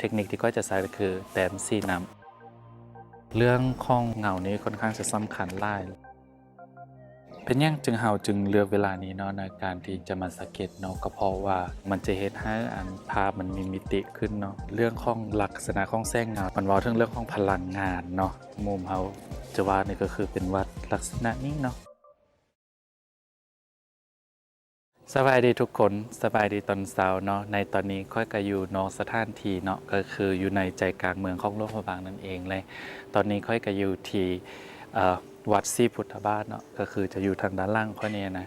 เทคนิคที่ก้อยจะใช้ก็คือแต้มสีน้ำเรื่องของเงานี้ค่อนข้างจะสำคัญหลายเป็นอย่างจึงเฮาจึงเลือกเวลานี้เนาะในการที่จะมาสังเกตเนาะก็เพราะว่ามันจะเฮ็ดให้ภาพมันมีมิติขึ้นเนาะเรื่องของลักษณะของแสงเงามันเว้าถึงเรื่องของพลังงานเนาะมุมเฮาจะว่านี่ก็คือเป็นวัดลักษณะนี้เนาะสบายดีทุกคนสบายดีตอนเช้าเนาะในตอนนี้ค่อยก็อยู่นอกสถานที่เนาะก็คืออยู่ในใจกลางเมืองของหลวงพระบางนั่นเองเลยตอนนี้ค่อยก็อยู่ที่วัดศรีพุทธบาทเนาะก็คือจะอยู่ทางด้านล่างค่อยเนี่ยนะ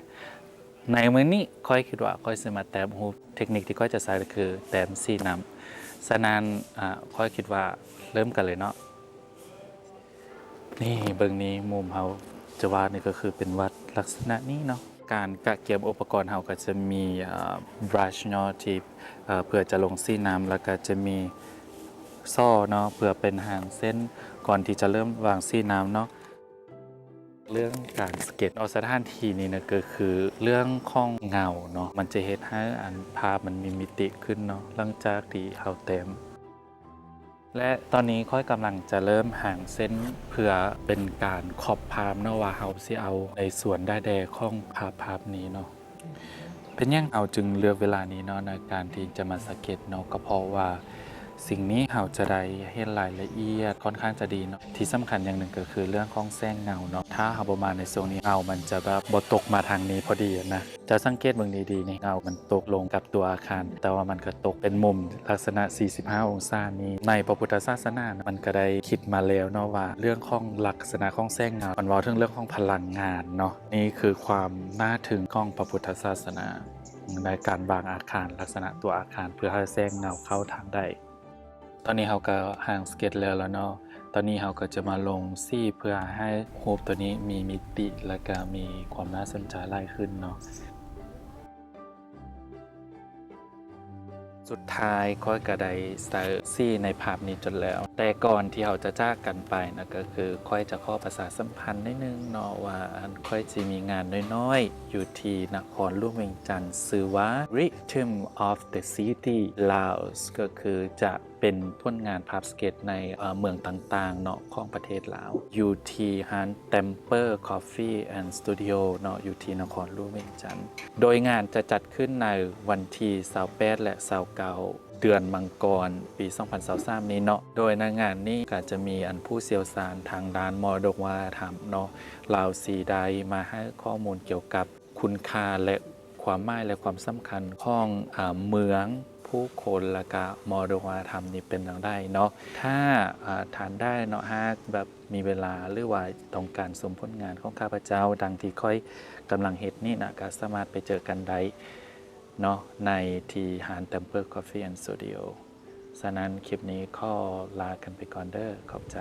ในมื้อนี้ค่อยคิดว่าค่อยสิมาแต้มรูปเทคนิคที่ค่อยจะใช้ก็คือแต้มสีน้ำฉะนั้นค่อยคิดว่าเริ่มกันเลยเนาะนี่เบิ่งนี้มุมเฮาจะว่านี่ก็คือเป็นวัดลักษณะนี้เนาะการกะเก็บอุปกรณ์เฮาก็จะมีบรัชเนาะที่เพื่อจะลงสีน้ำแล้วก็จะมีซ่อเนาะเพื่อเป็นหางเส้นก่อนที่จะเริ่มวางสีน้ำเนาะเรื่องการสเก็ตเอาสถานที่นี้นะก็คือเรื่องของเงาเนาะมันจะเฮ็ดให้ภาพมันมีมิติขึ้นเนาะหลังจากที่เฮาเต็มและตอนนี้ค่อยกำลังจะเริ่มหางเส้นเพื่อเป็นการขอบภาพเนาะว่าเฮาสิเอาในส่วนได้แดของภาพนี้เนาะเป็นอย่างเอาจึงเลือกเวลานี้เนาะในการที่จะมาสังเกตเนาะก็เพราะว่าสิ่งนี้เราจะได้เห็นรายละเอียดค่อนข้างจะดีเนาะที่สำคัญอย่างหนึ่งก็คือเรื่องของแสงเงาเนาะถ้าเราประมาณในช่วงนี้เงามันจะแบบบ่ตกมาทางนี้พอดีนะจะสังเกตเบิ่งดีๆนี่เงามันตกลงกับตัวอาคารแต่ว่ามันก็ตกเป็นมุมลักษณะ45องศานี้ในพระพุทธศาสนามันก็ได้คิดมาแล้วเนาะว่าเรื่องของลักษณะของแสงเงามันเว้าถึงเรื่องของพลังงานเนาะนี่คือความน่าถึงของพระพุทธศาสนาในการวางอาคารลักษณะตัวอาคารเพื่อให้แสงเงาเข้าทางได้ตอนนี้เราก็ห่างสเก็ตแล้วเนาะตอนนี้เราก็จะมาลงสีเพื่อให้รูปตัวนี้มีมิติและก็มีความน่าสนใจหลายขึ้นเนาะสุดท้ายค่อยก็ได้ใส่สีในภาพนี้จนแล้วแต่ก่อนที่เราจะจากกันไปนะก็คือค่อยจะขอประชาสัมพันธ์นิดนึงเนาะว่าค่อยจะมีงานน้อยๆอยู่ที่นครหลวงเวียงจันทร์ชื่อว่า Rhythm of the City Laos ก็คือจะเป็นผลงานภาพสเก็ตในเมืองต่างๆเนาะของประเทศลาวอยู่ที่ร้าน Temper Coffee and Studio เนาะอยู่ที่นครหลวงเวียงจันทร์โดยงานจะจัดขึ้นในวันที่28และ29เดือนมังกรปี2023นี้เนาะโดยในงานนี้ก็จะมีผู้เชี่ยวชาญทางด้านมรดกวัฒนธรรมเนาะลาวสีใดมาให้ข้อมูลเกี่ยวกับคุณค่าและความหมายและความสำคัญของเมืองผู้คนและก็มรดกวัฒนธรรมนี่เป็นอย่างไรเนาะถ้าทานได้เนาะหากแบบมีเวลาหรือว่าต้องการชมผลงานของข้าพเจ้าดังที่ค่อยกำลังเฮ็ดนี่นะก็สามารถไปเจอกันได้เนาะในที่ร้าน Temper Coffee and Studio ฉะนั้นคลิปนี้ขอลากันไปก่อนเด้อขอบใจ